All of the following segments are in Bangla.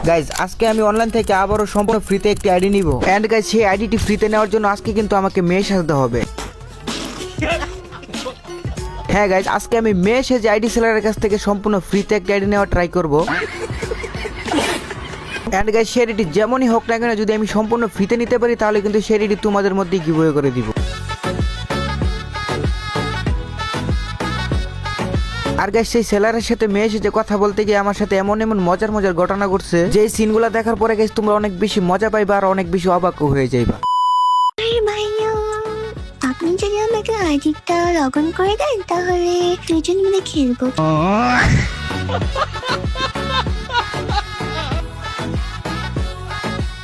গাইজ আজকে আমি অনলাইন থেকে আবারও সম্পূর্ণ ফ্রিতে একটি আইডি নিব। এন্ড গাইজ সেই আইডিটি ফ্রিতে নেওয়ার জন্য আজকে কিন্তু আমাকে মেয়ে সাজতে হবে। হ্যাঁ গাইজ, আজকে আমি মেয়ে সেজে আইডি সেলারের কাছ থেকে সম্পূর্ণ ফ্রিতে একটি আইডি নেওয়ার ট্রাই করব। এন্ড গাইজ সেই আইডিটি যেমনই হোক না কেন, যদি আমি সম্পূর্ণ ফ্রিতে নিতে পারি তাহলে কিন্তু সেই আইডিটি তোমাদের মধ্যে গিভওয়ে করে দিব। আর গাইস সেই সেলারের সাথে মেয়ে এসে কথা বলতে গিয়ে আমার সাথে এমন এমন মজার মজার ঘটনা ঘটছে যে সিনগুলো দেখার পরে গাইস তোমরা অনেক বেশি মজা পাইবা আর অনেক বেশি অবাক হয়ে যাইবা। ভাইয়া, আপনি যদি আমাকে আইডিটা লগ ইন করে দেন তাহলে দুজন মিলে খেলবো।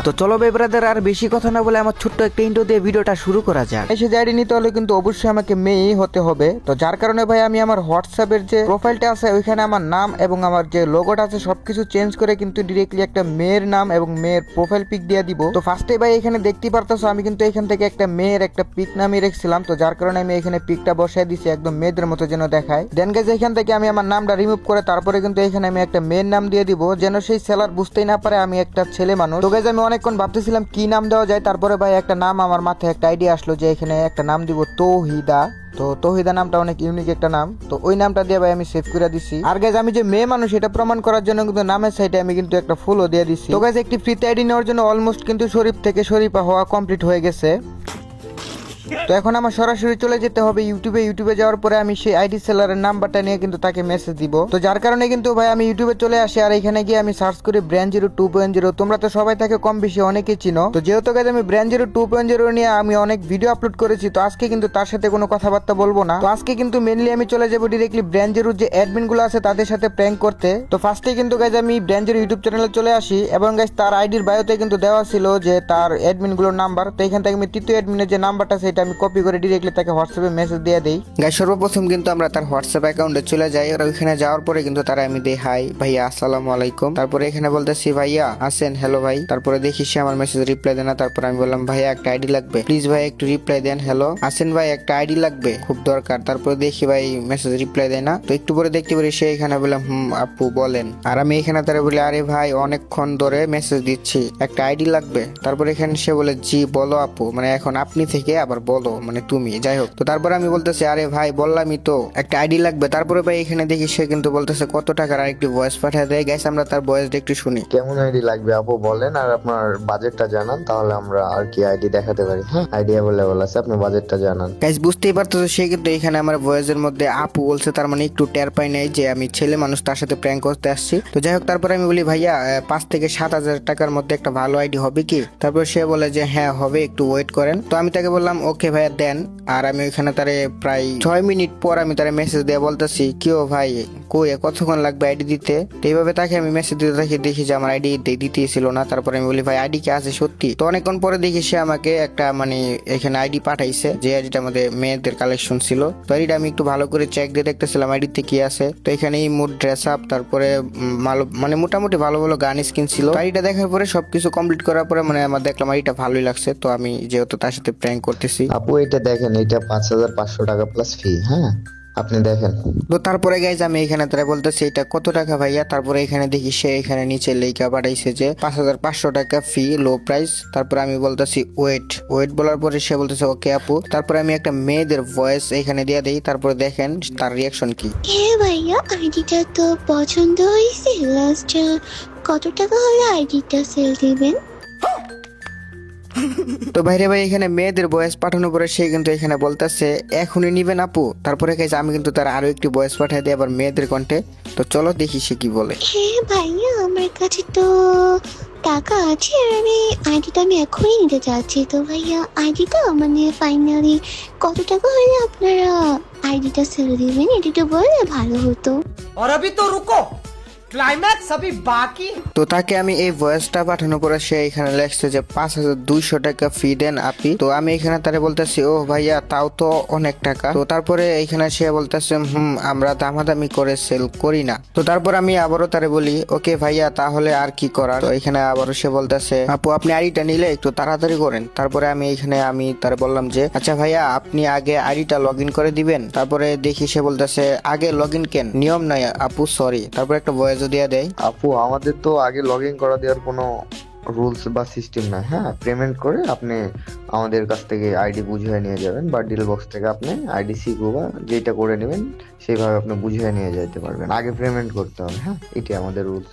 তো চলো ভাই ব্রাদার, আর বেশি কথা না বলে আমার ছোট্ট একটা ইন্ট্রো দিয়ে ভিডিওটা শুরু করা যাক। এসে আইডি নিতে হলে কিন্তু অবশ্যই আমাকে মেয়েই হতে হবে। তো যার কারণে ভাই আমি আমার হোয়াটসঅ্যাপের যে প্রোফাইলটা আছে ওইখানে আমার নাম এবং আমার যে লোগোটা আছে সবকিছু চেঞ্জ করে কিন্তু ডিরেক্টলি একটা মেয়ের নাম এবং মেয়ের প্রোফাইল পিক দিয়ে দিব। তো ফার্স্টে ভাই এখানে দেখতে পারতেছো আমি কিন্তু এখান থেকে একটা মেয়ের একটা পিক নামিয়ে রেখেছিলাম। তো যার কারণে আমি এখানে পিকটা বসাই দিছি একদম মেয়েদের মতো যেন দেখায়। দেন গাইস এখান থেকে আমি আমার নামটা রিমুভ করে তারপরে কিন্তু এখানে আমি একটা মেয়ের নাম দিয়ে দিব, যেন সেই সেলার বুঝতেই না পারে আমি একটা ছেলে মানুষ। তো গাইস আমি অনেকক্ষণ ভাবতেছিলাম কি নাম দেওয়া যায়, তারপরে ভাই একটা নাম আমার মাথায় একটা আইডিয়া আসলো যে এখানে একটা নাম দিব তৌহিদা। তো তৌহিদা নামটা অনেক ইউনিক একটা নাম, তো ওই নামটা দিয়ে ভাই আমি সেভ করে দিছি। আর গাইজ আমি যে মেয়ে মানুষ এটা প্রমাণ করার জন্য কিন্তু নামের সাইডে আমি কিন্তু একটা ফুলও দিয়ে দিছি। তো গাইজ একটি ফ্রিতে আইডি নেওয়ার জন্য অলমোস্ট কিন্তু শরীফ থেকে শরীফা হওয়া কমপ্লিট হয়ে গেছে। তো এখন আমার সরাসরি চলে যেতে হবে ইউটিউবে যাওয়ার পরে আমি সেই আইডি সেলারের নাম্বারটা নিয়ে কিন্তু তাকে মেসেজ দিব। তো যার কারণে কিন্তু ভাই আমি ইউটিউবে চলে আসি আর এখানে গিয়ে আমি সার্চ করি ব্র্যান্ড 2.0। তোমরা তো সবাই তাকে কম বেশি অনেকেই চিনো। তো যেহেতু গাইজ আমি ব্র্যান্ড 2.0 নিয়ে আমি অনেক ভিডিও আপলোড করেছি, তো আজকে কিন্তু তার সাথে কোনো কথাবার্তা বলবো না। তো আজকে কিন্তু মেনলি আমি চলে যাবো ডিরেক্টলি ব্র্যান্ড 0 যে অ্যাডমিন গুলো আছে তাদের সাথে প্র্যাঙ্ক করতে। তো ফার্স্টে কিন্তু গাইজ আমি ব্র্যান্ড 0 ইউটিউব চ্যানেলে চলে আসি এবং গাইজ তার আইডির বায়োতে কিন্তু দেওয়া ছিল যে তার অ্যাডমিন গুলোর নাম্বার। তো এখান থেকে আমি তৃতীয় অ্যাডমিনের যে নাম্বারটা সেটা আমি কপি করে তাকে হোয়াটসঅ্যাপে মেসেজ দিয়ে দেই। গাইস সর্বপ্রথম কিন্তু আমরা তার হোয়াটসঅ্যাপ অ্যাকাউন্টে চলে যাই আর ওইখানে যাওয়ার পরে কিন্তু তারা আমি দেই হাই ভাইয়া আসসালামু আলাইকুম। তারপরে এখানে বলতেছি ভাইয়া আছেন, হ্যালো ভাই। তারপরে দেখি সে আমার মেসেজ রিপ্লাই দেয় না। তারপর আমি বললাম ভাইয়া একটা আইডি লাগবে, প্লিজ ভাই একটু রিপ্লাই দেন, হ্যালো আছেন ভাই একটা আইডি লাগবে খুব দরকার। তারপরে দেখি ভাই মেসেজ রিপ্লাই দেয় না। তো একটু পরে দেখতে পারি সে এখানে বললাম আপু বলেন। আর আমি এখানে তারা বলি আরে ভাই অনেকক্ষণ ধরে মেসেজ দিচ্ছি একটা আইডি লাগবে। তারপরে এখানে সে বলে জি বলো আপু, মানে এখন আপনি থেকে আবার বলো মানে তুমি, যাই হোক। তো তারপরে আমি বলতেছি আরে ভাই বললামই তো একটা আইডি লাগবে। তারপরে ভাই এখানে দেখি সে কিন্তু বলতেছে কত টাকার আর একটি ভয়েস পাঠিয়ে দেয়। গাইস আমরা তার ভয়েসটা একটু শুনি। কেমন আইডি লাগবে আপু বলেন আর আপনার বাজেটটা জানান, তাহলে আমরা আর কি আইডি দেখাতে পারি। হ্যাঁ আইডি অ্যাভেলেবল আছে, আপনি বাজেটটা জানান। গাইস বুঝতেই পারতেছো সে কিন্তু এখানে আমার ভয়েসের মধ্যে আপু বলছে, তার মানে একটু টের পাই নাই যে আমি ছেলে মানুষ তার সাথে প্র্যাঙ্ক করতে আসছি। তো যাই হোক তারপরে আমি বলি ভাইয়া 5 থেকে 7,000 টাকার মধ্যে একটা ভালো আইডি হবে কি? তারপর সে বলে যে হ্যাঁ হবে, একটু ওয়েট করেন। তো আমি তাকে বললাম ওকে ভাইয়া দেন। আর আমি ওইখানে তারে প্রায় 6 মিনিট পর আমি তারে মেসেজ দিয়ে বলতেছি কিও ভাই কই কতক্ষণ লাগবে আইডি দিতে। তো এইভাবে তাকে আমি মেসেজ দিতে থাকি, দেখি যে আমার আইডি দিতেই ছিল না। তারপরে আমি বলি ভাই আইডি কি আছে সত্যি? তো অনেকক্ষণ পরে দেখি সে আমাকে একটা মানে এখানে আইডি পাঠাইছে, যে আইডিটা আমাদের মেয়েদের কালেকশন ছিল। তো আইডিটা আমি একটু ভালো করে চেক দিয়ে দেখতেছিলাম আইডিতে কি আছে। তো এখানে মুড ড্রেস আপ, তারপরে মানে মোটামুটি ভালো ভালো গান স্কিন ছিল। আইডিটা দেখার পরে সবকিছু কমপ্লিট করার পরে মানে আমার দেখলাম আইডিটা ভালোই লাগছে। তো আমি যেহেতু তার সাথে প্র্যাঙ্ক করতেছি, আপু এটা দেখেন, এটা 5,500 টাকা প্লাস ফি। হ্যাঁ আপনি দেখেন। তো তারপরে গাইজ আমি এখানে তারা বলতেছি এটা কত টাকা ভাইয়া। তারপরে এখানে দেখি সে এখানে নিচে লেখা পাঠাইছে যে 5,500 টাকা ফি লো প্রাইস। তারপরে আমি বলতেছি ওয়েট বলার পরে সে বলতেছে ওকে আপু। তারপরে আমি একটা মেয়েদের ভয়েস এখানে দিয়ে দিই। তারপরে দেখেন তার রিয়াকশন কি। হ্যাঁ ভাইয়া, আইডিটা তো পছন্দ হয়েছে। লাস্ট কত টাকা হলে আইডিটা সেল দিবেন? তো ভাইরে ভাই এখানে মেয়েদের ভয়েস পাঠানোর পরে সে কিন্তু এখানে বলতেছে এখনই নিবেন আপু। তারপরে গাইজ আমি কিন্তু তার আরো একটি ভয়েস পাঠিয়ে দিই আবার মেয়েদের কণ্ঠে। তো চলো দেখি সে কি বলে। হ্যাঁ ভাইয়া, আমার কাছে তো টাকা আছে আর আইডিটা আমি এখনই নিতে চাচ্ছি। তো ভাইয়া আইডিটা মানে ফাইনালি কত টাকা হলে আপনারা আইডিটা সেল দিবেন এটা একটু বললে ভালো হতো। और अभी तो रुको, क्लाइमैक्स अभी बाकी। তো তাকে আমি এই ভয়েসটা পাঠানোর পরে সে এখানে লেখছে যে 5,200 টাকা ফি দেন আপি। তো আমি এখানে তারে বলতেছি ও ভাইয়া তাও তো অনেক টাকা। তো তারপরে এখানে সে বলতেছে আমরা দামাদামি করে সেল করি না। তো তারপর আমি আবারও তারে বলি ওকে ভাইয়া তাহলে আর কি করার। তো এখানে আবারও সে বলতেছে আপু আপনি আইডিটা নিলে একটু তাড়াতাড়ি করেন। তারপরে আমি তারে বললাম যে আচ্ছা ভাইয়া আপনি আগে আইডিটা লগ ইন করে দিবেন। তারপরে দেখি সে বলতেছে আগে লগ ইন কেন, নিয়ম নাই আপু সরি। তারপর একটা ভয়েস ভয়েসও দিয়ে দেয়। আপু আমাদের তো আগে লগ ইন করা দেওয়ার কোনো রুলস বা সিস্টেম নাই। হ্যাঁ, পেমেন্ট করে আপনি আমাদের কাছ থেকে আইডি বুঝিয়ে নিয়ে যাবেন, বা ডিল বক্স থেকে আপনি আইডি শিখবো বা যেটা করে নেবেন সেইভাবে আপনি বুঝিয়ে নিয়ে যেতে পারবেন। আগে পেমেন্ট করতে হবে। হ্যাঁ, এটাই আমাদের রুলস।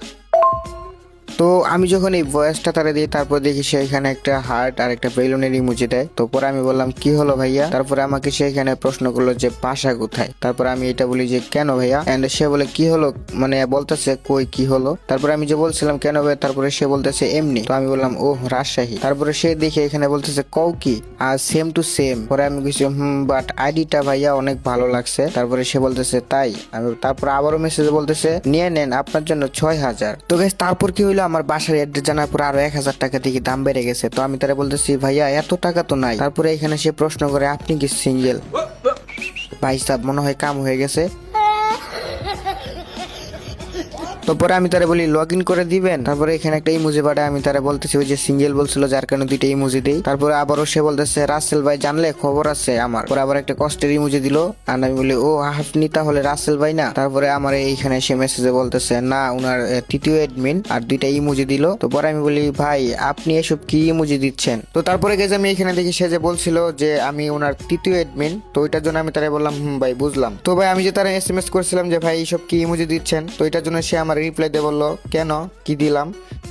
তো আমি যখন এই ভয়েসটা তারা দিই, তারপর দেখি সে এখানে একটা হার্ট আর একটা বেলুনের ইমোজি দেয়। তো পরে আমি বললাম কি হলো ভাইয়া, তারপরে আমাকে সে এখানে প্রশ্ন করলো যে বাসা কোথায়। তারপরে আমি এটা বলি যে কেন ভাইয়া, এন্ড সে বলে কি হলো, মানে বলতেছে কই কি হলো। তারপরে আমি যে বলছিলাম কেন ভাইয়া, তারপরে সে বলতেছে এমনি। তো আমি বললাম ও রাজশাহী। তারপরে সে দেখে এখানে বলতেছে কও কি, আর সেম টু সেম। পরে আমি কিছু বাট আইডিটা ভাইয়া অনেক ভালো লাগছে। তারপরে সে বলতেছে তাই। আমি তারপরে আবারও মেসেজে বলতেছে নিয়ে নেন আপনার জন্য 6000। তো গাইস তারপর কি হইলো, আমার বাসার অ্যাড্রেস জানার পর আরো 1000 টাকা থেকে দাম বেড়ে গেছে। তো আমি তারা বলতেছি ভাইয়া এত টাকা তো নাই। তারপরে এখানে সে প্রশ্ন করে আপনি কি সিঙ্গেল? ভাই সাহেব মনে হয় কাম হয়ে গেছে। তো পরে আমি তারা বলি লগ ইন করে দিবেন। তারপরে এখানে একটা ইমোজি পাঠায়। আমি তারা বলতেছি ওই যে সিঙ্গেল বলছিল যার কারণে দুইটা ইমোজি দেই। তারপরে আবারও সে বলতেছে রাসেল ভাই জানলে খবর আছে আমার। পরে আবার একটা কষ্টের ইমোজি দিল। আর আমি বলি ও আপনি তাহলে রাসেল ভাই না? তারপরে আমার এইখানে সে মেসেজে বলতেছে না উনার তৃতীয় অ্যাডমিন, আর দুইটা ইমোজি দিল। তো পরে আমি বলি ভাই আপনি এসব কি ইমোজি দিচ্ছেন? তো তারপরে গেছে আমি এখানে দেখি সে যে বলছিল যে আমি ওনার তৃতীয় অ্যাডমিন। তো ওইটার জন্য আমি তারা বললাম ভাই বুঝলাম। তো ভাই আমি যে তারা এসএমএস করছিলাম যে ভাই এইসব কি ইমোজি দিচ্ছেন, তো এটার জন্য সে আমার রিপ্লাই দিয়ে বললো কেন কি দিলাম,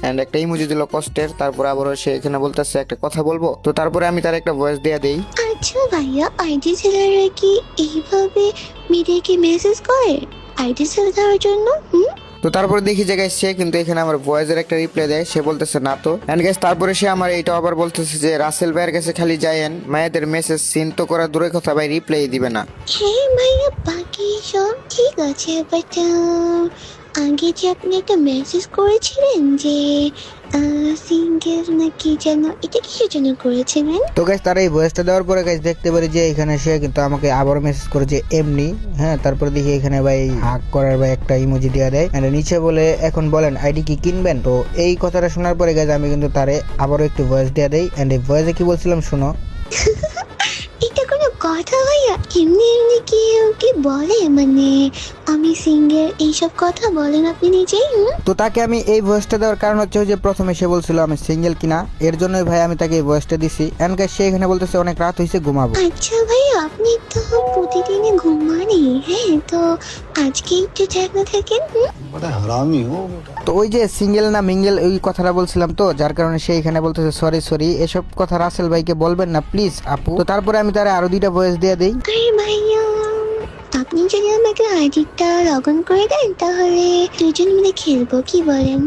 এন্ড একটা ইমোজি দিল কষ্টের। তারপর আবারও সে এখানে বলতেছে একটা কথা বলবো। তো তারপরে আমি তার একটা ভয়েস দেয়া দেই। আচ্ছা ভাইয়া, আইডি সেলাররা কি এইভাবে মেয়েদেরকে মেসেজ করে আইডি সেল দেওয়ার জন্য? তো তারপরে দেখি যে গাইস সে কিন্তু এখানে আমার ভয়েসের একটা রিপ্লাই দেয়। সে বলতেছে না তো। এন্ড গাইস তারপরে সে আমার এইটা আবার বলতেছে যে রাসেল ভাইয়ের কাছে খালি যায়েন, মায়েদের মেসেজ সিন তো করা দূরের কথা ভাই রিপ্লাই দিবে না। হ্যাঁ ভাইয়া, বাকি সব ঠিক আছে, বাট আগে যে আপনি একটা মেসেজ করেছিলেন যে সিঙ্গেল নাকি যেন, এটা কিসের জন্য করেছিলেন? তো গাইস তার এই ভয়েসটা দেওয়ার পরে গাইস দেখতে পারি যে এখানে সে কিন্তু আমাকে আবারও মেসেজ করেছে এমনি। হ্যাঁ, তারপরে দেখি এখানে ভাই হাক করার ভাই একটা ইমোজি দেওয়া দেয়। এন্ড নিচে বলে এখন বলেন আইডি কি কিনবেন? তো এই কথাটা শোনার পরে গাইস আমি কিন্তু তারে আবারও একটু ভয়েস দেওয়া দেই। এন্ড এই ভয়েসে কি বলছিলাম শুনো। এটা কোনো কথা ভাইয়া? এমনি এমনি কেউ কি বলে, মানে আমি সিঙ্গেল এইসব কথা বলেন আপনি নিজেই? তো তাকে আমি এই ভয়েসটা দেওয়ার কারণ হচ্ছে যে প্রথমে সে বলছিল আমি সিঙ্গেল কিনা, এর জন্যই ভাই আমি তাকে এই ভয়েসটা দিছি। এন্ড গাইস সে এখানে বলতেছে অনেক রাত হয়েছে ঘুমাবো। আচ্ছা ভাইয়া, আপনি তো প্রতিদিনই ঘুমানই, হ্যাঁ, তো আজকে একটু জাগনা থাকেন। তো ওই যে সিঙ্গেল না মিঙ্গেল ওই কথাটা বলছিলাম, তো যার কারণে সে এখানে বলতেছে সরি সরি, এসব কথা রাসেল ভাইকে বলবেন না প্লিজ আপু। তো তারপরে আমি তারা আরো দুইটা ভয়েস দিয়ে দেই। আরে ভাইয়া, আপনি যদি আমাকে আইডিটা লগ ইন করে দেন তাহলে দুজন মিলে খেলবো, কি বলেন?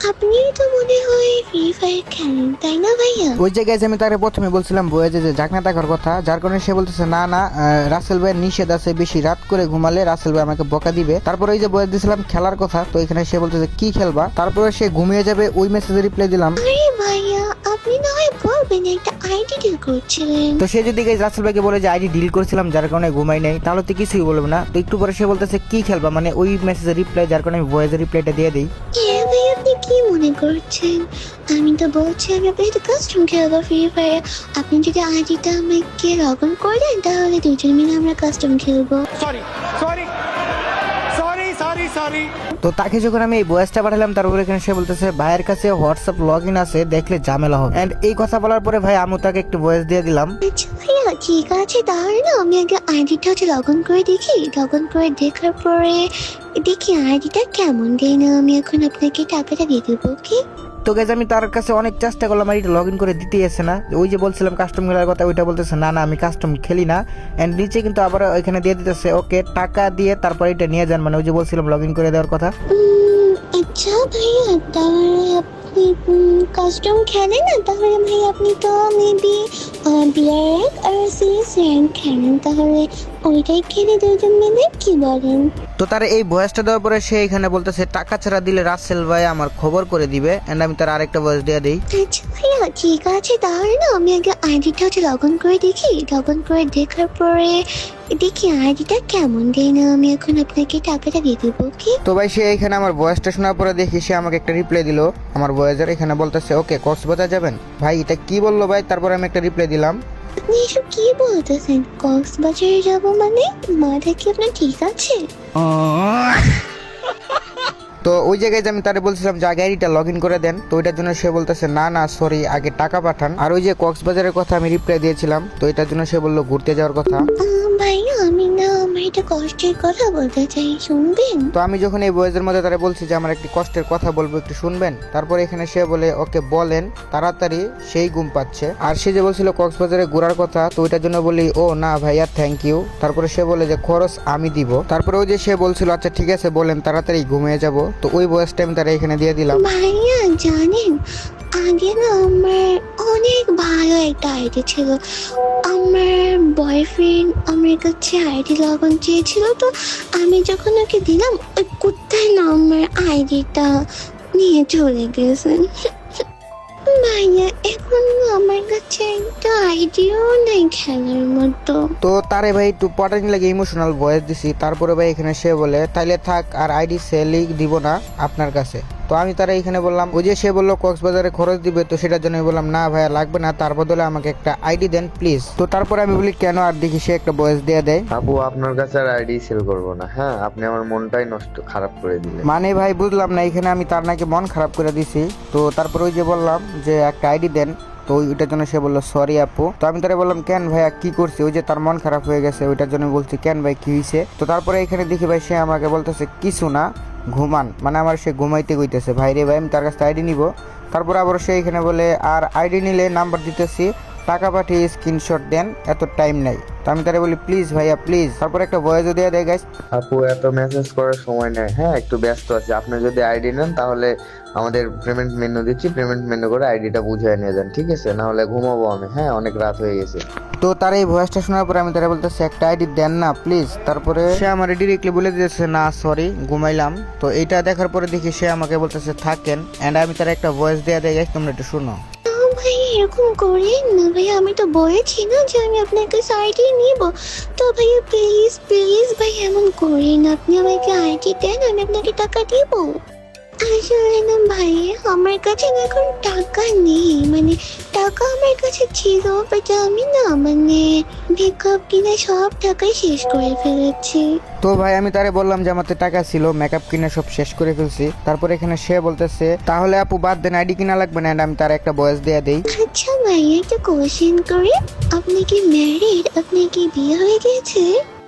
আপনি তো মনে হয় ফ্রি ফায়ার খেলেন, তাই না ভাইয়া? ওই জায়গায় আমি তাকে প্রথমে বলছিলাম বয়েজে যে জাগনা থাকার কথা, যার কারণে সে বলতেছে না না রাসেল ভাইয়ের নিষেধ আছে, বেশি রাত করে ঘুমালে রাসেল ভাই আমাকে বকা দিবে। তারপরে ওই যে বয়েজ দিয়েছিলাম খেলার কথা, তো এখানে সে বলতেছে কি খেলবা, তারপরে সে ঘুমিয়ে যাবে। ওই মেসেজে রিপ্লাই দিলাম। আরে ভাইয়া, আপনি না হয় বলবেন একটা আইডি ডিল করছিলেন। তো সে যদি গাইজ রাসেল ভাইকে বলে যে আইডি ডিল করছিলাম যার কারণে ঘুমাই নাই, তাহলে তো কিছুই বলবে না। তো একটু পরে সে বলতেছে কি খেলবা, মানে ওই মেসেজের রিপ্লাই, যার কারণে আমি ভয়েজের রিপ্লাইটা দিয়ে দিই। হ্যাঁ ভাই, আপনি কি মনে করছেন? আমি তো বলছি আমি আপনার কাস্টম খেলবো ফ্রি ফায়ার। আপনি যদি আইডিটা আমাকে লগ ইন করে দেন তাহলে দুজন মিলে আমরা কাস্টম খেলবো। Sorry, sorry, sorry, sorry, sorry. তো তাকে যখন আমি এই ভয়েসটা পাঠালাম, তারপরে এখানে সে বলতেছে ভাইয়ের কাছে হোয়াটসঅ্যাপ লগ ইন আছে, দেখলে ঝামেলা হবে। এন্ড এই কথা বলার পরে ভাই আমি তাকে একটু ভয়েস দিয়ে দিলাম। আচ্ছা ভাইয়া, ঠিক আছে, তাহলে না আমি আগে আইডিটা হচ্ছে লগ ইন করে দেখি। লগ ইন করে দেখার পরে দেখি আইডিটা কেমন, দেয় না আমি এখন আপনাকে টাকাটা দিয়ে দেবো, কি? তো গাইজ আমি তার কাছে অনেক চেষ্টা করলাম, আর এটা লগ ইন করে দিতেই আসে না। ওই যে বলছিলাম কাস্টম খেলার কথা, ওইটা বলতেছে না না আমি কাস্টম খেলি না। এন্ড নিচে কিন্তু আবার ওইখানে দিয়ে দিতেছে ওকে টাকা দিয়ে তারপর এটা নিয়ে যান, মানে ওই যে বলছিলাম লগ ইন করে দেওয়ার কথা। আচ্ছা ভাইয়া, তাহলে আপনি কাস্টম খেলেন না? তাহলে ভাই আপনি তো মেবি ব্ল্যাক আর সিএস র্যাঙ্ক খেলেন, তাহলে ওইটাই খেলে দুজন মিলে, কি বলেন? তো তার এই ভয়েসটা দেওয়ার পরে সে এখানে বলতেছে টাকা ছাড়া দিলে রাসেল ভাই আমার খবর করে দিবে। এন্ড আমি তার আরেকটা ভয়েস দিয়ে দিই। আচ্ছা ভাইয়া, ঠিক আছে, তাহলে না আমি আগে আইডিটা হচ্ছে লগ ইন করে দেখি। লগ ইন করে দেখার পরে দেখি আইডিটা কেমন, দেয় না আমি এখন আপনাকে টাকাটা দিয়ে দেবো, কি? তো ভাই সে এখানে আমার ভয়েসটা শোনার পরে দেখি সে আমাকে একটা রিপ্লাই দিল আমার ভয়েসের। এখানে বলতেছে ওকে কক্সবাজার যাবেন। ভাই এটা কি বললো ভাই? তারপর আমি একটা রিপ্লাই দিলাম। আপনি এসব কি বলতেছেন? কক্সবাজারে যাব মানে? মাথা কি আপনার ঠিক আছে? তো ওই জায়গায় যে আমি তারে বলছিলাম যে আগে আইডিটা লগ ইন করে দেন, তো ওইটার জন্য সে বলতেছে না না সরি আগে টাকা পাঠান। আর ওই যে কক্সবাজারের কথা আমি রিপ্লাই দিয়েছিলাম, তো এটার জন্য সে বললো ঘুরতে যাওয়ার কথা। ভাইয়া আমি না আমার একটা কষ্টের কথা বলতে চাই, শুনবেন? তো আমি যখন এই বয়েজের মধ্যে তারা বলছি যে আমার একটি কষ্টের কথা বলবো, একটু শুনবেন। তারপরে এখানে সে বলে ওকে বলেন, তাড়াতাড়ি সেই ঘুম পাচ্ছে। আর সে যে বলছিল কক্সবাজারে ঘোরার কথা, তো ওইটার জন্য বলি ও না ভাইয়া থ্যাংক ইউ। তারপরে সে বলে যে খরচ আমি দিব। তারপরে ওই যে সে বলছিল আচ্ছা ঠিক আছে বলেন তাড়াতাড়ি ঘুমিয়ে যাব। তো ওই বয়েসটা আমি তারা এখানে দিয়ে দিলাম। ভাইয়া জানেন আগে না আমার অনেক ভালো একটা আইডি ছিল। আমার বয়ফ্রেন্ড আমার কাছে আইডি লগ ইন চেয়েছিল, তো আমি যখন ওকে দিলাম ওই কুত্তায় না আমার আইডিটা নিয়ে চলে গেছেন। ভাইয়া এখন আমার কাছে একটা আইডিও নেই খেলার মতো। তো তারে ভাই একটু পটানি লাগে ইমোশনাল ভয়েস দিছি। তারপরে ভাই এখানে সে বলে তাইলে থাক আর আইডি সেলই দিব না আপনার কাছে। তো আমি তারা এখানে বললাম ওই যে সে বললো কক্সবাজারে খরচ দিবে, তো সেটার জন্য আমি বললাম না ভাইয়া লাগবে না, তার বদলে আমাকে একটা আইডি দেন প্লিজ। তো তারপরে আমি বলি কেন, আর দেখি সে একটা ভয়েস দিয়ে দেয়। আপু আপনার কাছে আর আইডি সেল করবো না, হ্যাঁ আপনি আমার মনটাই নষ্ট খারাপ করে দিলেন। মানে ভাই বুঝলাম না, এখানে আমি তার নাকি মন খারাপ করে দিছি। তো তারপরে ওই যে বললাম যে একটা আইডি দেন, তো ওইটার জন্য সে বললো সরি আপু। তো আমি তারা বললাম কেন ভাইয়া কি করছি, ওই যে তার মন খারাপ হয়ে গেছে ওইটার জন্য বলছি কেন ভাই কি হয়েছে। তো তারপরে এখানে দেখি ভাই সে আমাকে বলতেছে কিছু না ঘুমান, মানে আমার সে ঘুমাইতে কইতেছে। ভাই রে ভাই আমি তার কাছে আইডি নিব। তারপরে আবার সে এখানে বলে আর আইডি নিলে নাম্বার দিতেছি, টাকা পাঠিয়ে স্ক্রিনশট দেন, এত টাইম নাই। তো আমি তারা বলি প্লিজ ভাইয়া প্লিজ। তারপরে একটা ভয়েসও দিয়ে দেয় গাইস। আপু এত মেসেজ করার সময় নেই, হ্যাঁ একটু ব্যস্ত আছি। আপনি যদি আইডি নেন তাহলে আমাদের পেমেন্ট মেনু দিচ্ছি, পেমেন্ট মেনু করে আইডিটা বুঝিয়ে নিয়ে যান, ঠিক আছে? না হলে ঘুমাবো আমি, হ্যাঁ অনেক রাত হয়ে গেছে। তো তার এই ভয়েসটা শোনার পরে আমি তারা বলতেছে একটা আইডি দেন না প্লিজ। তারপরে সে আমার ডিরেক্টলি বলে দিয়েছে না সরি ঘুমাইলাম। তো এইটা দেখার পরে দেখি সে আমাকে বলতেছে থাকেন, এন্ড আমি তার একটা ভয়েস দেয়া দেয় গাইস, তোমরা একটু শুনো। ভাই এরকম করেন না ভাইয়া, আমি তো বলেছি না যে আমি আপনার কাছে আইডি নিব। তো ভাইয়া প্লিজ প্লিজ ভাই এমন করেন, আপনি আমাকে আইডি দেন আমি আপনাকে টাকা দিব। আসলে না ভাই আমার কাছে না এখন টাকা নেই, মানে টাকা আমার কাছে ছিল বাট আমি না মানে মেকআপ কিনে সব টাকাই শেষ করে ফেলেছি। তো ভাই আমি তারে বললাম যে আমার তো টাকা ছিল, মেকআপ কিনে সব শেষ করে ফেলছি। তারপর এখানে সে বলতেছে তাহলে আপু বাদ দেন আইডি কিনা লাগবে না, and আমি তার একটা ভয়েস দেয়া দেই। আচ্ছা ভাইয়া একটা কোশ্চেন করে, আপনি কি ম্যারিড? আপনি কি বিয়ে হয়ে গেছে?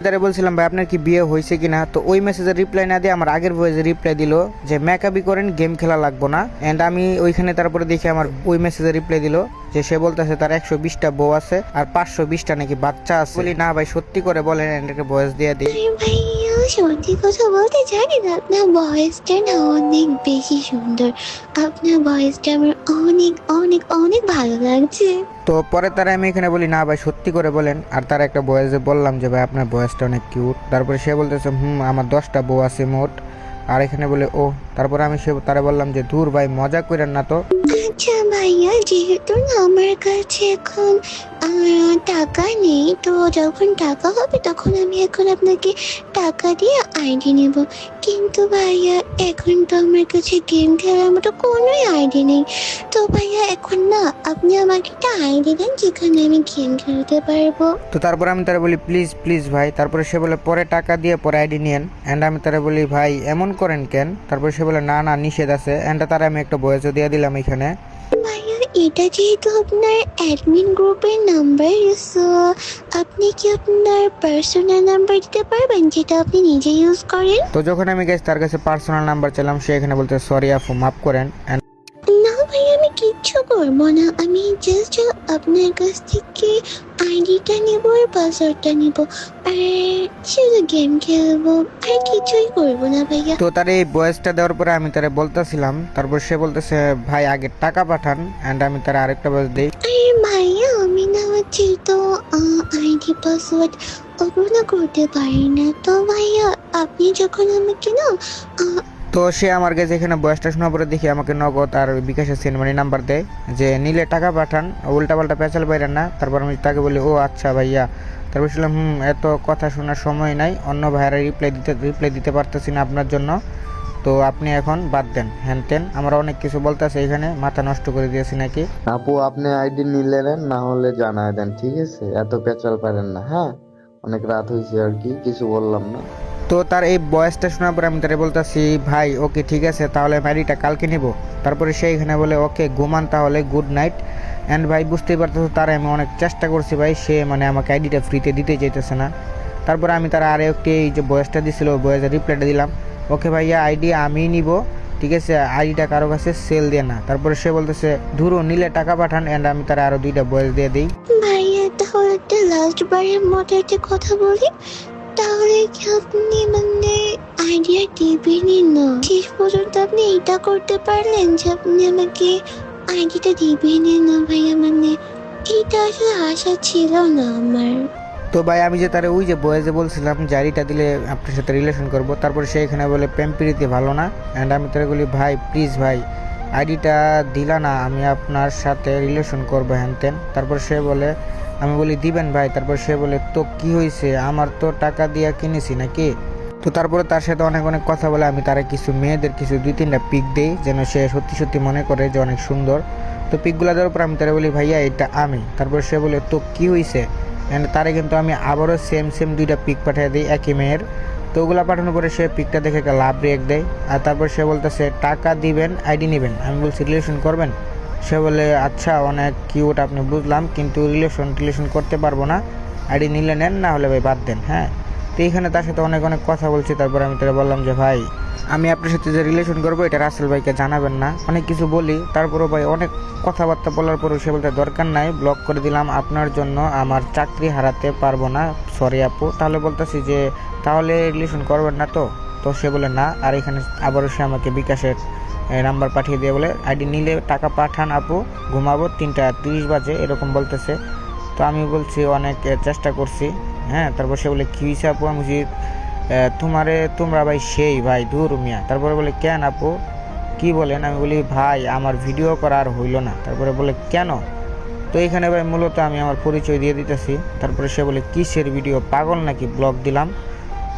তারে বলছিলাম ভাই আপনার কি বিয়ে হয়েছে কিনা। তো ওই মেসেজের রিপ্লাই না দিয়ে আমার আগের ভয়েসে রিপ্লাই দিল যে মেকআপই করেন গেম খেলা লাগবো না। এন্ড আমি ওইখানে তারপরে দেখি আমার ওই মেসেজে রিপ্লাই দিল যে সে বলতেছে তার 120টা বউ আছে আর 520টা নাকি বাচ্চা আছে। বলি না ভাই সত্যি করে বলেন, এন্ড একটা ভয়েস দিয়ে দিই। আরে ভাইয়া সত্যি কথা বলতে জানেন আপনার ভয়েসটা না অনেক বেশি সুন্দর, আপনার ভয়েসটা আমার অনেক অনেক অনেক ভালো লাগছে। তো পরে তারা আমি এখানে বলি না ভাই সত্যি করে বলেন, আর তার একটা ভয়েসে বললাম যে ভাই আপনার ভয়েসটা অনেক কিউট। তারপরে সে বলতেছে আমার 10টা বউ আছে মোট। আর এখানে বলে ও, তারপরে আমি তারা বললাম যে দূর ভাই মজা করেন না তো। আচ্ছা ভাইয়া যেহেতু না আমার কাছে এখন টাকা নেই, তো যখন টাকা হবে তখন আমি এখন আপনাকে টাকা দিয়ে আইডি নেব। কিন্তু ভাইয়া এখন তো আমার কাছে গেম খেলার মতো কোনোই আইডি নেই। তো ভাইয়া এখন না আপনি আমাকে একটা আইডি দেন যেখানে আমি গেম খেলতে পারবো। তো তারপরে আমি তারা বলি প্লিজ প্লিজ ভাই। তারপরে সে বলে পরে টাকা দিয়ে পরে আইডি নিয়েন। অ্যান্ড আমি তারা বলি ভাই এমন করেন কেন। তারপরে সে বলে না না নিষেধ আছে। অ্যান্ড তারা আমি একটা ভয়েসও দিয়ে দিলাম এখানে। ভাইয়া এটা যেহেতু আপনার অ্যাডমিন গ্রুপের নাম্বার, সো আপনি কি আপনার পার্সোনাল নাম্বার দিতে পারবেন যেটা আপনি নিজে ইউজ করেন? তো যখন আমি গেছি তার কাছে পার্সোনাল নাম্বার চাইলাম, সে এখানে বলতে সরি আপু মাফ করেন। না ভাই আমি কিচ্ছু করবো না, আমি জাস্ট আপনার কাছ থেকে আইডিটা নেবো আর পাসওয়ার্ডটা নেবো আর শুধু গেম খেলবো, আর কিছুই করবো না ভাইয়া। তো তার এই ভয়েসটা দেওয়ার পরে আমি তারে বলতেছিলাম, তারপর সে বলতেছে ভাই আগে টাকা পাঠান। অ্যান্ড আমি তার আরেকটা ভয়েস দিই। আরে ভাইয়া আমি না হচ্ছে তো আইডি পাসওয়ার্ড ওগুলো করতে পারি না। তো ভাইয়া আপনি যখন আমাকে না তো সে আমার কাছে এখানে বয়সটা শোনার পরে দেখি আমাকে নগদ আর বিকাশের সেন্ড মানি নাম্বার দেয় যে নিলে টাকা পাঠান, উল্টাপাল্টা পেঁচাল বাইরেন না। তারপর আমি তাকে বলি ও আচ্ছা ভাইয়া। তারপর বললাম এত কথা শোনার সময় নাই, অন্য ভাইয়ারা রিপ্লাই দিতে পারতেছি না আপনার জন্য। তো আপনি এখন বাদ দেন হ্যান তেন, আমরা অনেক কিছু বলতেছে এখানে, মাথা নষ্ট করে দিয়েছি নাকি। আপু আপনি আইডি নিলে নেন, না হলে জানায় দেন, ঠিক আছে? এত পেঁচাল পারেন না, হ্যাঁ? অনেক রাত হয়েছে আর কি, কিছু বললাম না। তো তার এই বয়সটা শোনার পরে আমি তারে বলতেছি ভাই ওকে ঠিক আছে তাহলে আমি আইডিটা কালকে নিব। তারপরে সে এখানে বলে ওকে ঘুমান তাহলে, গুড নাইট। অ্যান্ড ভাই বুঝতেই পারতেছো তার আমি অনেক চেষ্টা করছি ভাই, সে মানে আমাকে আইডিটা ফ্রিতে দিতে চাইতেছে না। তারপরে আমি তার আরও একটি এই যে বয়সটা দিছিল ওই বয়সের রিপ্লাইটা দিলাম, ওকে ভাইয়া আইডি আমিই নিব, ঠিক আছে, আইডিটা কারো কাছে সেল দিয়ে না। তারপরে সে বলতেছে ধুরো নিলে টাকা পাঠান। অ্যান্ড আমি তারা আরও 2টা বয়স দিয়ে দিই। ভাইয়া তাহলে একটা লাস্ট বারের মতো একটা কথা বলি, তাহলে কি আপনি মানে আইডিয়া দিবেনই না? শেষ পর্যন্ত আপনি এটা করতে পারলেন যে আপনি আমাকে আইডিটা দিবেনই না ভাইয়া, মানে এটা আসলে আশা ছিল না আমার। তো ভাই আমি যে তারে ওই যে বয়েজে বলছিলাম যে আইডিটা দিলে আপনার সাথে রিলেশন করব, তারপরে সে এখানে বলে প্রেম প্রীতি ভালো না। অ্যান্ড আমি তারে বলি ভাই প্লিজ ভাই আইডিটা দিলা না, আমি আপনার সাথে রিলেশন করবো হ্যান তেন। তারপর সে বলে, আমি বলি দিবেন ভাই। তারপর সে বলে তো কি হয়েছে, আমার তো টাকা দিয়া কিনেছি নাকি। তো তারপরে তার সাথে অনেক অনেক কথা বলে, আমি তারা কিছু মেয়েদের কিছু 2-3টা পিক দেই যেন সে সত্যি সত্যি মনে করে যে অনেক সুন্দর। তো পিকগুলো দেওয়ার পর আমি তারা বলি ভাইয়া এটা আমি। তারপর সে বলে তো কি হয়েছে, অ্যান্ড তারে কিন্তু আমি আবারও সেম 2টা পিক পাঠিয়ে দিই একই মেয়ের। তো ওগুলো পাঠানোর পরে সে পিকটা দেখে একটা লাভ রিয়েক্ট দেয়। আর তারপর সে বলতেছে টাকা দিবেন আইডি নেবেন। আমি বলছি রিলেশন করবেন। সে বলে আচ্ছা অনেক কিউট আপনি বুঝলাম, কিন্তু রিলেশন করতে পারবো না, আইডি নিলে নেন, না হলে ভাই বাদ দেন। হ্যাঁ, তো এইখানে তার সাথে অনেক অনেক কথা বলছি। তারপর আমি তারা বললাম যে ভাই আমি আপনার সাথে যে রিলেশন করবো এটা রাসেল ভাইকে জানাবেন না, অনেক কিছু বলি। তারপরও ভাই অনেক কথাবার্তা বলার পরেও সে বলতে দরকার নাই, ব্লক করে দিলাম, আপনার জন্য আমার চাকরি হারাতে পারবো না, সরি আপু। তাহলে বলতেছি যে তাহলে রিলেশন করবেন না তো? তো সে বলে না। আর এখানে আবারও সে আমাকে বিকাশের নাম্বার পাঠিয়ে দিয়ে বলে আইডি নিলে টাকা পাঠান আপু, ঘুমাবো 3টা 30 বাজে এরকম বলতেছে। তো আমি বলছি অনেক চেষ্টা করছি, হ্যাঁ। তারপর সে বলে কী হয়েছে আপু, আমি তোমরা ভাই সেই ভাই দূর মিয়া। তারপরে বলে কেন আপু কি বলেন? আমি বলি ভাই আমার ভিডিও করা আর হইল না। তারপরে বলে কেন? তো এখানে ভাই মূলত আমি আমার পরিচয় দিয়ে দিতেছি। তারপরে সে বলে কিসের ভিডিও, পাগল নাকি, ব্লগ দিলাম।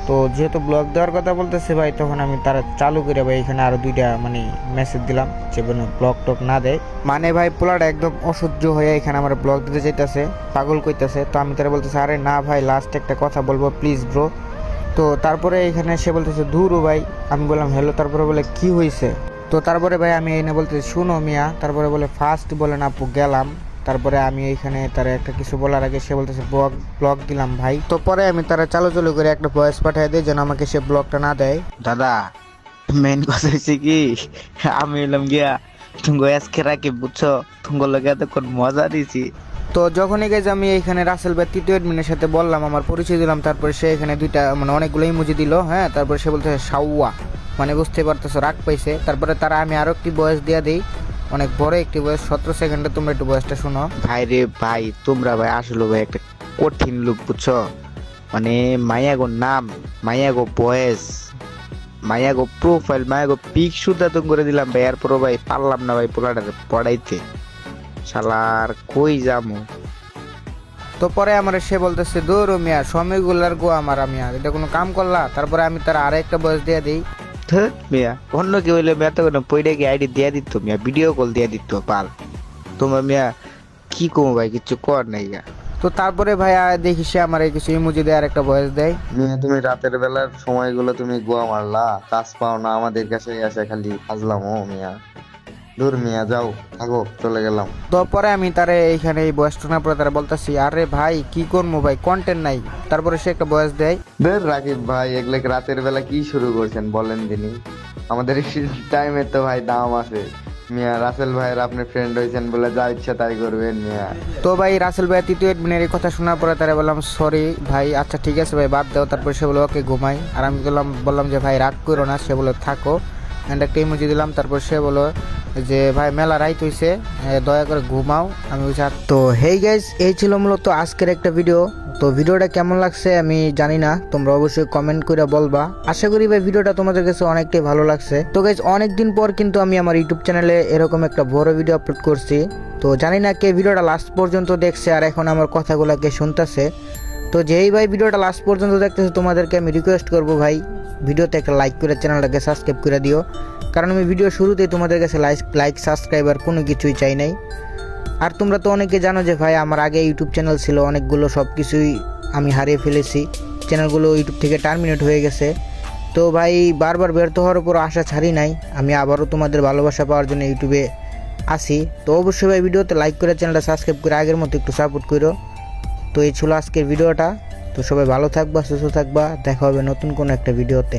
তো যেহেতু ব্লগ দেওয়ার কথা বলতেছে ভাই, তখন আমি তারা চালু করে ভাই এখানে আরও 2টা মানে মেসেজ দিলাম যে ব্লগ টক না দেয়। মানে ভাই পোলাটা একদম অসহ্য হয়ে এখানে আমার ব্লগ দিতে চাইতেছে, পাগল কইতেছে। তো আমি তারা বলতেছে আরে না ভাই লাস্ট একটা কথা বলবো প্লিজ ব্রো। তো তারপরে এখানে সে বলতেছে ধুরু ভাই। আমি বললাম হ্যালো। তারপরে বলে কি হয়েছে? তো তারপরে ভাই আমি এনে বলতেছি শুনো মিয়া। তারপরে বলে ফার্স্ট বলেন আপু গেলাম। তারপরে আমি এইখানে তারা একটা কিছু বলার আগে সে বলতেছে ব্লগ দিলাম ভাই। তো পরে আমি তারা চালু করে একটা ভয়েস পাঠিয়ে দিই যেন আমাকে সে ব্লগটা না দেয়। দাদা মেন কথা হচ্ছে কি, আমি এলাম গিয়া তুমি আজকে রাখি বুঝছো, তোমার লগে এতক্ষণ মজা দিছি। তো যখনই গেছে আমি এইখানে রাসেল ভাই 3য় অ্যাডমিনের সাথে বললাম, আমার পরিচয় দিলাম। তারপরে সে এখানে 2টা মানে অনেকগুলো ইমোজি দিল, হ্যাঁ। তারপরে সে বলতেছে সাউয়া, মানে বুঝতে পারতেছো রাগ পাইছে। তারপরে তারা আমি আরও একটি বয়স দিয়ে দিই, অনেক বড় একটি বয়স 17 সেকেন্ডে। তোমরা একটু বয়সটা শোনো। ভাই রে ভাই তোমরা ভাই আসলে ভাই একটা কঠিন লোক বুঝছো, মানে মায়াগো নাম, মায়াগো বয়েস, মায়াগো প্রোফাইল, মায়াগো পিক সুদ্ধা তো করে দিলাম ভাই। এরপরও ভাই পারলাম না ভাই পোলাটার পড়াইতে, শালার কই যামু। তো পরে আমার সে বলতেছে দূর মিয়া সময়গুলার গো আমার মিয়া, এটা কোনো কাম করলা? তারপরে আমি তার আরেকটা বয়স দিয়ে দিই। ধুৎ মিয়া, অন্য কেউ হইলে মেয়ে তখন পইডা গিয়ে আইডি দিয়া দিত মিয়া, ভিডিও কল দিয়া দিত পাল। তোমার মিয়া কি কমো ভাই, কিছু কর নাই গা। তো তারপরে ভাই দেখি সে আমার কিছু ইমোজি দিয়ে আরেকটা বয়স দেয়। মিয়া তুমি রাতের বেলার সময়গুলো তুমি গোয়া মারলা, কাজ পাও না, আমাদের কাছে এসে খালি আসলাম। ও মিয়া দূর মিয়া, যাও থাকো, চলে গেলাম। তো পরে আমি তারে এইখানে এই বয়স শোনার পরে তারা বলতেছি আরে ভাই কি করবো ভাই, কন্টেন্ট নাই। তারপরে সে একটা বয়স দেয়। ধর রাকিব ভাই এগুলো রাতের বেলা কি শুরু করছেন বলেন দিনি, আমাদের টাইমে তো ভাই দাম আছে। মিয়া রাসেল ভাইয়ের আপনি ফ্রেন্ড হয়েছেন বলে যা ইচ্ছা তাই করবেন মিয়া। তো ভাই রাসেল ভাই 3য় অ্যাডমিনের এই কথা শোনার পরে তারা বললাম সরি ভাই, আচ্ছা ঠিক আছে ভাই বাদ দাও। তারপরে সে বলে ওকে ঘুমাই। আর আমি বললাম যে ভাই রাগ করো না। সে বলে থাকো, অ্যান্ড একটা ইমোজি দিলাম। তারপর সে বলো যে ভাই মেলা রাইত হইছে, দয়া করে ঘুমাও। আমি বলছি তো হেই গাইজ, এই ছিল মূলত আজকের একটা ভিডিও। তো ভিডিওটা কেমন লাগছে আমি জানি না, তোমরা অবশ্যই কমেন্ট করে বলবা। আশা করি ভাই ভিডিওটা তোমাদের কাছে অনেকটাই ভালো লাগছে। তো গাইজ অনেকদিন পর কিন্তু আমি আমার ইউটিউব চ্যানেলে এরকম একটা বড় ভিডিও আপলোড করছি। তো জানি না কে ভিডিওটা লাস্ট পর্যন্ত দেখছে আর এখন আমার কথাগুলোকে শুনতেছে। তো যেই ভাই ভিডিওটা লাস্ট পর্যন্ত দেখতেছে তোমাদেরকে আমি রিকোয়েস্ট করবো ভাই ভিডিওতে একটা লাইক করে চ্যানেলটাকে সাবস্ক্রাইব করে দিও, কারণ আমি ভিডিও শুরুতেই তোমাদের কাছে লাইক সাবস্ক্রাইবার কোনো কিছুই চাই নাই। আর তোমরা তো অনেকে জানো যে ভাই আমার আগে ইউটিউব চ্যানেল ছিল, অনেকগুলো সব কিছুই আমি হারিয়ে ফেলেছি, চ্যানেলগুলো ইউটিউব থেকে টার্মিনেট হয়ে গেছে। তো ভাই বারবার ব্যর্থ হওয়ার উপর আশা ছাড়ি নাই, আমি আবারও তোমাদের ভালোবাসা পাওয়ার জন্য ইউটিউবে আসি। তো অবশ্যই ভাই ভিডিওতে লাইক করে চ্যানেলটা সাবস্ক্রাইব করে আগের মতো একটু সাপোর্ট করো। তো এই ছিল আজকের ভিডিওটা। তো সবাই ভালো থাকবা, সুস্থ থাকবা, দেখা হবে নতুন কোনো একটা ভিডিওতে।